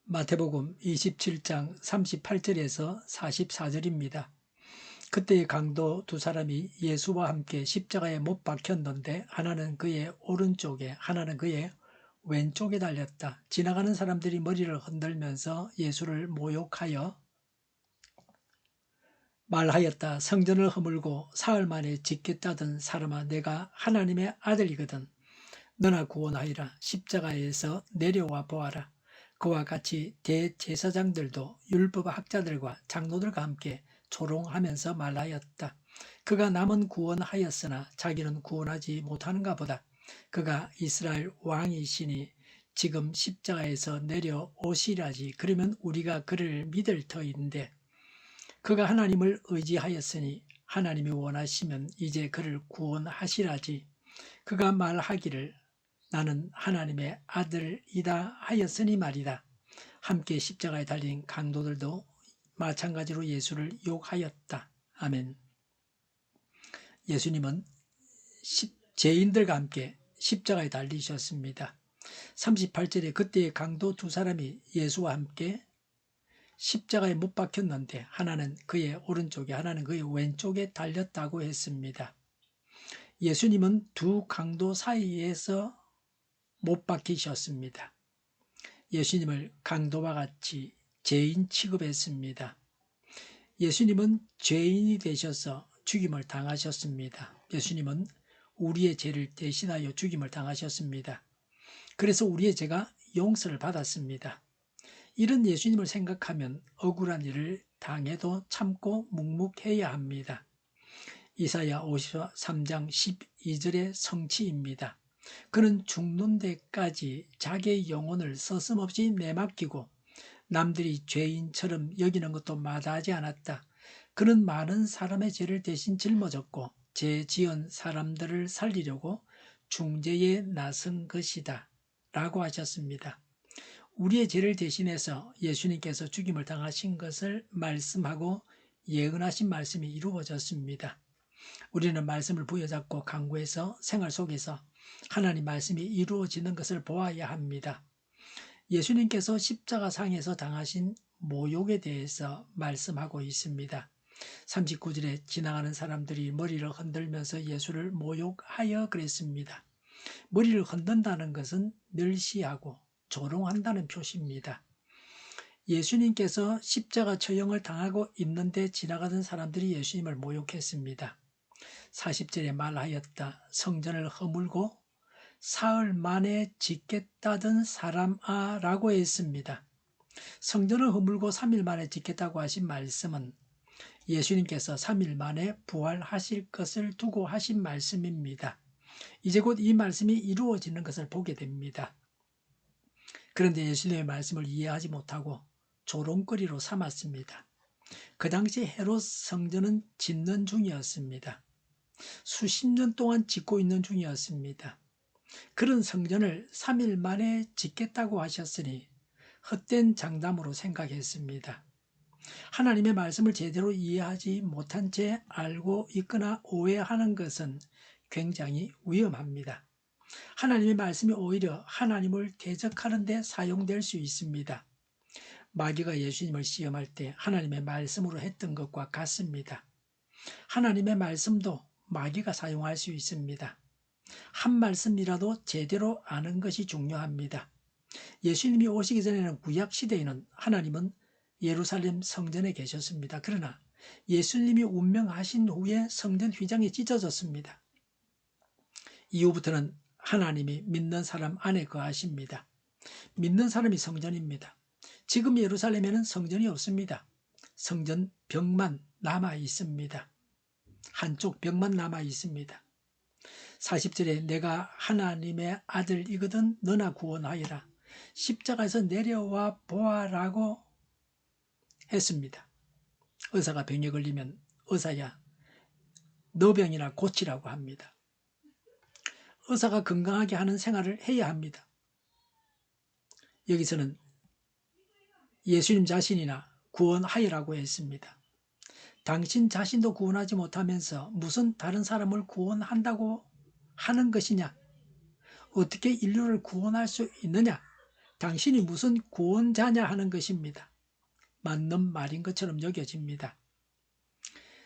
마태복음 27장 38절에서 44절입니다. 그때의 강도 두 사람이 예수와 함께 십자가에 못 박혔는데 하나는 그의 오른쪽에 하나는 그의 왼쪽에 달렸다. 지나가는 사람들이 머리를 흔들면서 예수를 모욕하여 말하였다. 성전을 허물고 사흘 만에 짓겠다던 사람아, 내가 하나님의 아들이거든 너나 구원하리라. 십자가에서 내려와 보아라. 그와 같이 대제사장들도 율법 학자들과 장로들과 함께 조롱하면서 말하였다. 그가 남은 구원하였으나 자기는 구원하지 못하는가 보다. 그가 이스라엘 왕이시니 지금 십자가에서 내려오시라지. 그러면 우리가 그를 믿을 터인데 그가 하나님을 의지하였으니 하나님이 원하시면 이제 그를 구원하시라지. 그가 말하기를 나는 하나님의 아들이다 하였으니 말이다. 함께 십자가에 달린 강도들도 마찬가지로 예수를 욕하였다. 아멘. 예수님은 죄인들과 함께 십자가에 달리셨습니다. 38절에 그때의 강도 두 사람이 예수와 함께 십자가에 못 박혔는데 하나는 그의 오른쪽에 하나는 그의 왼쪽에 달렸다고 했습니다. 예수님은 두 강도 사이에서 못 박히셨습니다. 예수님을 강도와 같이 죄인 취급했습니다. 예수님은 죄인이 되셔서 죽임을 당하셨습니다. 예수님은 우리의 죄를 대신하여 죽임을 당하셨습니다. 그래서 우리의 죄가 용서를 받았습니다. 이런 예수님을 생각하면 억울한 일을 당해도 참고 묵묵해야 합니다. 이사야 53장 12절의 성취입니다. 그는 죽는 데까지 자기의 영혼을 서슴없이 내맡기고 남들이 죄인처럼 여기는 것도 마다하지 않았다. 그는 많은 사람의 죄를 대신 짊어졌고 죄 지은 사람들을 살리려고 중재에 나선 것이다 라고 하셨습니다. 우리의 죄를 대신해서 예수님께서 죽임을 당하신 것을 말씀하고 예언하신 말씀이 이루어졌습니다. 우리는 말씀을 부여잡고 강구해서 생활 속에서 하나님 말씀이 이루어지는 것을 보아야 합니다. 예수님께서 십자가상에서 당하신 모욕에 대해서 말씀하고 있습니다. 39절에 지나가는 사람들이 머리를 흔들면서 예수를 모욕하여 그랬습니다. 머리를 흔든다는 것은 멸시하고 조롱한다는 표시입니다. 예수님께서 십자가 처형을 당하고 있는데 지나가던 사람들이 예수님을 모욕했습니다. 40절에 말하였다. 성전을 허물고 사흘 만에 짓겠다던 사람아 라고 했습니다. 성전을 허물고 3일 만에 짓겠다고 하신 말씀은 예수님께서 3일 만에 부활하실 것을 두고 하신 말씀입니다. 이제 곧 이 말씀이 이루어지는 것을 보게 됩니다. 그런데 예수님의 말씀을 이해하지 못하고 조롱거리로 삼았습니다. 그 당시 헤롯 성전은 짓는 중이었습니다. 수십 년 동안 짓고 있는 중이었습니다. 그런 성전을 3일 만에 짓겠다고 하셨으니 헛된 장담으로 생각했습니다. 하나님의 말씀을 제대로 이해하지 못한 채 알고 있거나 오해하는 것은 굉장히 위험합니다. 하나님의 말씀이 오히려 하나님을 대적하는 데 사용될 수 있습니다. 마귀가 예수님을 시험할 때 하나님의 말씀으로 했던 것과 같습니다. 하나님의 말씀도 마귀가 사용할 수 있습니다. 한 말씀이라도 제대로 아는 것이 중요합니다. 예수님이 오시기 전에는 구약시대에는 하나님은 예루살렘 성전에 계셨습니다. 그러나 예수님이 운명하신 후에 성전 휘장이 찢어졌습니다. 이후부터는 하나님이 믿는 사람 안에 거하십니다. 믿는 사람이 성전입니다. 지금 예루살렘에는 성전이 없습니다. 성전 벽만 남아 있습니다. 한쪽 벽만 남아 있습니다. 40절에 내가 하나님의 아들이거든 너나 구원하여라. 십자가에서 내려와 보아라고 했습니다. 의사가 병에 걸리면 의사야 너 병이나 고치라고 합니다. 의사가 건강하게 하는 생활을 해야 합니다. 여기서는 예수님 자신이나 구원하여라고 했습니다. 당신 자신도 구원하지 못하면서 무슨 다른 사람을 구원한다고 하는 것이냐? 어떻게 인류를 구원할 수 있느냐? 당신이 무슨 구원자냐 하는 것입니다. 맞는 말인 것처럼 여겨집니다.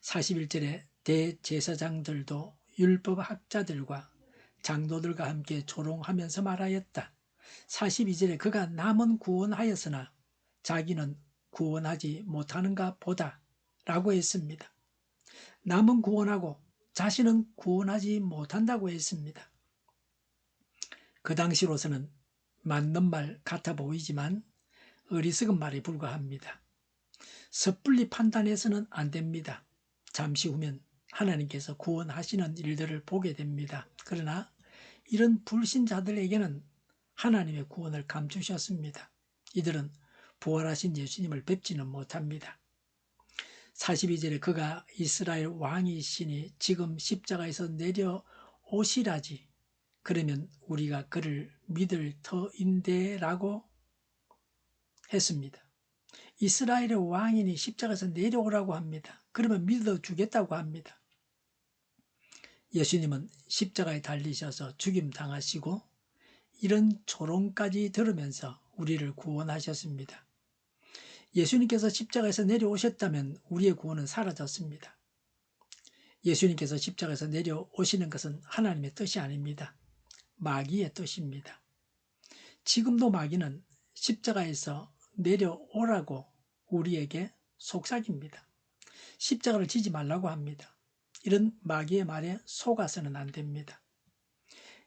41절에 대제사장들도 율법학자들과 장로들과 함께 조롱하면서 말하였다. 42절에 그가 남은 구원하였으나 자기는 구원하지 못하는가 보다 라고 했습니다. 남은 구원하고 자신은 구원하지 못한다고 했습니다. 그 당시로서는 맞는 말 같아 보이지만 어리석은 말에 불과합니다. 섣불리 판단해서는 안 됩니다. 잠시 후면 하나님께서 구원하시는 일들을 보게 됩니다. 그러나 이런 불신자들에게는 하나님의 구원을 감추셨습니다. 이들은 부활하신 예수님을 뵙지는 못합니다. 42절에 그가 이스라엘 왕이시니 지금 십자가에서 내려오시라지 그러면 우리가 그를 믿을 터인데 라고 했습니다. 이스라엘의 왕이니 십자가에서 내려오라고 합니다. 그러면 믿어주겠다고 합니다. 예수님은 십자가에 달리셔서 죽임 당하시고 이런 조롱까지 들으면서 우리를 구원하셨습니다. 예수님께서 십자가에서 내려오셨다면 우리의 구원은 사라졌습니다. 예수님께서 십자가에서 내려오시는 것은 하나님의 뜻이 아닙니다. 마귀의 뜻입니다. 지금도 마귀는 십자가에서 내려오라고 우리에게 속삭입니다. 십자가를 지지 말라고 합니다. 이런 마귀의 말에 속아서는 안 됩니다.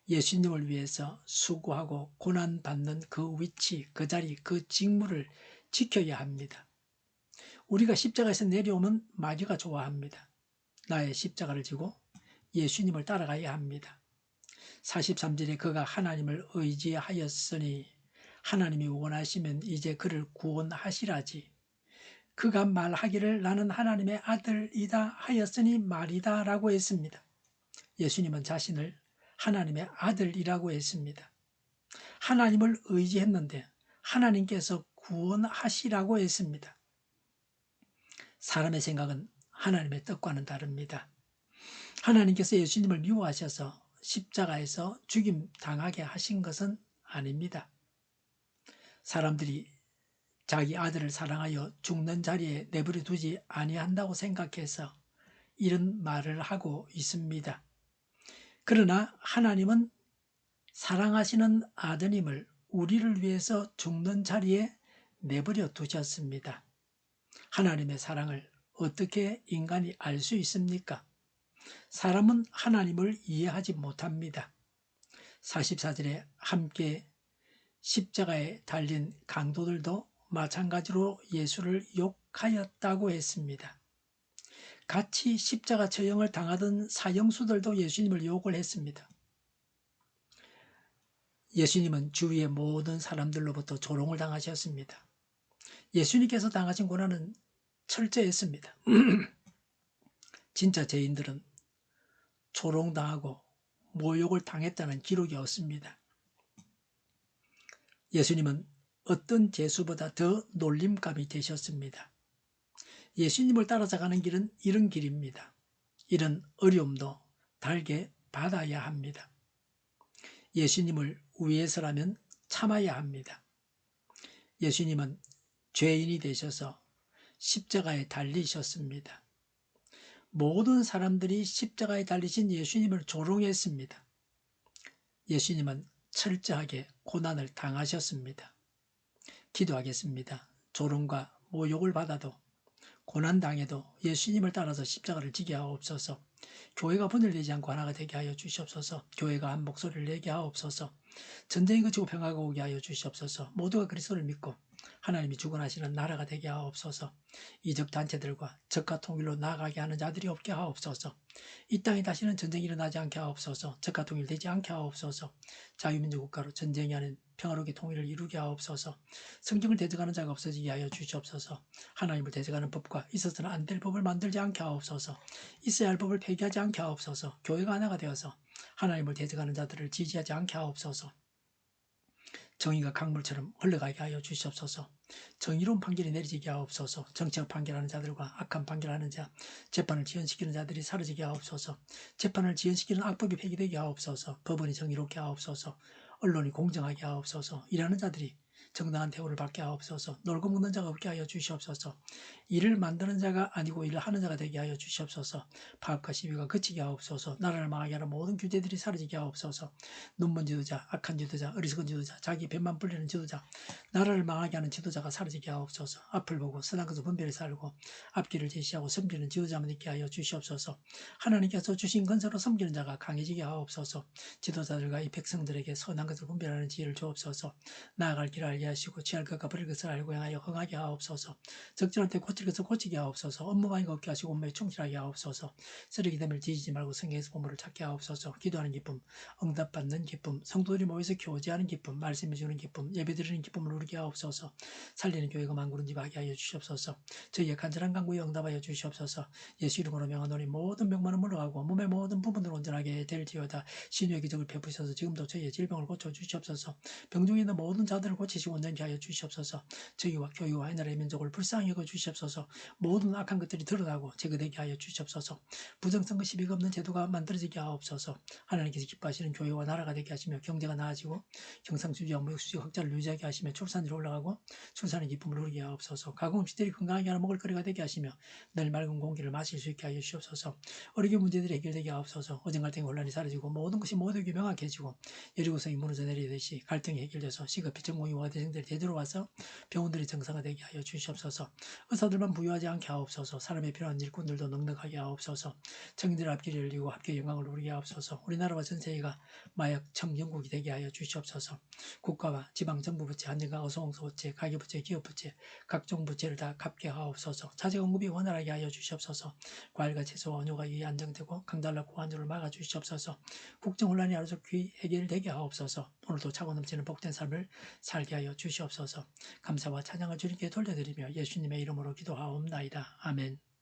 예수님을 위해서 수고하고 고난받는 그 위치, 그 자리, 그 직무를 지켜야 합니다. 우리가 십자가에서 내려오면 마귀가 좋아합니다. 나의 십자가를 지고 예수님을 따라가야 합니다. 43절에 그가 하나님을 의지하였으니 하나님이 원하시면 이제 그를 구원하시라지. 그가 말하기를 나는 하나님의 아들이다 하였으니 말이다 라고 했습니다. 예수님은 자신을 하나님의 아들이라고 했습니다. 하나님을 의지했는데 하나님께서 구원하시라고 했습니다. 사람의 생각은 하나님의 뜻과는 다릅니다. 하나님께서 예수님을 미워하셔서 십자가에서 죽임 당하게 하신 것은 아닙니다. 사람들이 자기 아들을 사랑하여 죽는 자리에 내버려 두지 아니한다고 생각해서 이런 말을 하고 있습니다. 그러나 하나님은 사랑하시는 아드님을 우리를 위해서 죽는 자리에 내버려 두셨습니다. 하나님의 사랑을 어떻게 인간이 알 수 있습니까? 사람은 하나님을 이해하지 못합니다. 44절에 함께 십자가에 달린 강도들도 마찬가지로 예수를 욕하였다고 했습니다. 같이 십자가 처형을 당하던 사형수들도 예수님을 욕을 했습니다. 예수님은 주위의 모든 사람들로부터 조롱을 당하셨습니다. 예수님께서 당하신 고난은 철저했습니다. 진짜 죄인들은 조롱당하고 모욕을 당했다는 기록이 없습니다. 예수님은 어떤 죄수보다 더 놀림감이 되셨습니다. 예수님을 따라가는 길은 이런 길입니다. 이런 어려움도 달게 받아야 합니다. 예수님을 위해서라면 참아야 합니다. 예수님은 죄인이 되셔서 십자가에 달리셨습니다. 모든 사람들이 십자가에 달리신 예수님을 조롱했습니다. 예수님은 철저하게 고난을 당하셨습니다. 기도하겠습니다. 조롱과 모욕을 받아도 고난당해도 예수님을 따라서 십자가를 지게 하옵소서. 교회가 분열되지 않고 하나가 되게 하여 주시옵소서. 교회가 한 목소리를 내게 하옵소서. 전쟁이 그치고 평화가 오게 하여 주시옵소서. 모두가 그리스도를 믿고 하나님이 주권하시는 나라가 되게 하옵소서. 이적 단체들과 적과 통일로 나아가게 하는 자들이 없게 하옵소서. 이 땅에 다시는 전쟁이 일어나지 않게 하옵소서. 적과 통일되지 않게 하옵소서. 자유민주 국가로 전쟁이 아닌 평화롭게 통일을 이루게 하옵소서. 성경을 대적하는 자가 없어지게 하여 주시옵소서. 하나님을 대적하는 법과 있어서는 안 될 법을 만들지 않게 하옵소서. 있어야 할 법을 폐기하지 않게 하옵소서. 교회가 하나가 되어서 하나님을 대적하는 자들을 지지하지 않게 하옵소서. 정의가 강물처럼 흘러가게 하여 주시옵소서. 정의로운 판결이 내리지게 하옵소서. 정치적 판결하는 자들과 악한 판결하는 자, 재판을 지연시키는 자들이 사라지게 하옵소서. 재판을 지연시키는 악법이 폐기되게 하옵소서. 법원이 정의롭게 하옵소서. 언론이 공정하게 하옵소서. 일하는 자들이 정당한 대우를 받게 하옵소서. 놀고 먹는 자가 없게 하여 주시옵소서. 일을 만드는 자가 아니고 일을 하는 자가 되게 하여 주시옵소서. 파업과 시위가 그치게 하옵소서. 나라를 망하게 하는 모든 규제들이 사라지게 하옵소서. 눈먼 지도자, 악한 지도자, 어리석은 지도자, 자기 배만 불리는 지도자, 나라를 망하게 하는 지도자가 사라지게 하옵소서. 앞을 보고 선한 것을 분별히 살고 앞길을 제시하고 섬기는 지도자만 있게 하여 주시옵소서. 하나님께서 주신 건설로 섬기는 자가 강해지게 하옵소서. 지도자들과 이 백성들에게 선한 것을 분별하는 지혜를 주옵소서. 나아갈 길을 알게 하시고 취할 것과 버릴 것을 알고 행하여 흥하게 하옵소서. 적절할 때 고칠 것을 고치게 하옵소서. 업무방해가 없게 하시고 온몸에 충실하게 하옵소서. 쓰레기 됨을 뒤지지 말고 성경에서 보물을 찾게 하옵소서. 기도하는 기쁨, 응답받는 기쁨, 성도들이 모여서 교제하는 기쁨, 말씀해 주는 기쁨, 예배드리는 기쁨을 누리게 하옵소서. 살리는 교회가 만구른 집 하게 하여 주시옵소서. 저희의 간절한 간구에 응답하여 주시옵소서. 예수 이름으로 명하노니 모든 병만은 물러가고 몸의 모든 부분을 온전하게 될지어다. 신유의 기적을 베푸셔서 지금도 저희의 질병을 고쳐 주시옵소서. 병중에 있는 모든 자들을 고치시고 온전케 하여 주시옵소서. 저희와 교회와 하나님의 민족을 불쌍히 여겨 주시옵소서. 모든 악한 것들이 드러나고 제거되게 하여 주시옵소서. 부정선거 시비가 없는 제도가 만들어지게 하옵소서. 하나님께서 기뻐하시는 교회와 나라가 되게 하시며 경제가 나아지고 경상수지와 무역수지 확장을 유지하게 하시며 출산율이 올라가고 출산의 기쁨을 누리게 하옵소서. 가공음식들이 건강하게 하는 먹을거리가 되게 하시며 늘 맑은 공기를 마실 수 있게 하여 주시옵소서. 어려운 문제들이 해결되게 하옵소서. 어정 갈등의 혼란이 사라지고 모든 것이 모두에게 명확해지고 여리고성이 무너져 내리듯이 갈등이 해결돼서 시급히 전공의 의대생들이 제대로 와서 병원들이 정상화되게 하여 주시옵소서. 의사들만 부유하지 않게 하옵소서. 사람의 필요한 일꾼들도 넉넉하게 하옵소서. 청인들 앞길이 열리고 합계 영광을 누리게 하옵소서. 우리나라와 전 세계가 마약 청정국이 되게 하여 주시옵소서. 국가와 지방 정부 부채, 안전과 어소공사 부채, 가계부채, 기업부채, 각종 부채를 다 갚게 하옵소서. 자재 공급이 원활하게 하여 주시옵소서. 과일과 채소와 원료가 안정되고 강달러 고환율을 막아 주시옵소서. 국정 혼란이 하루속히 해결되게 하옵소서. 오늘도 차고 넘치는 복된 삶을 살게 하여 주시옵소서. 감사와 찬양을 주님께 돌려드리며 예수님의 이름으로 기도하옵나이다. 아멘.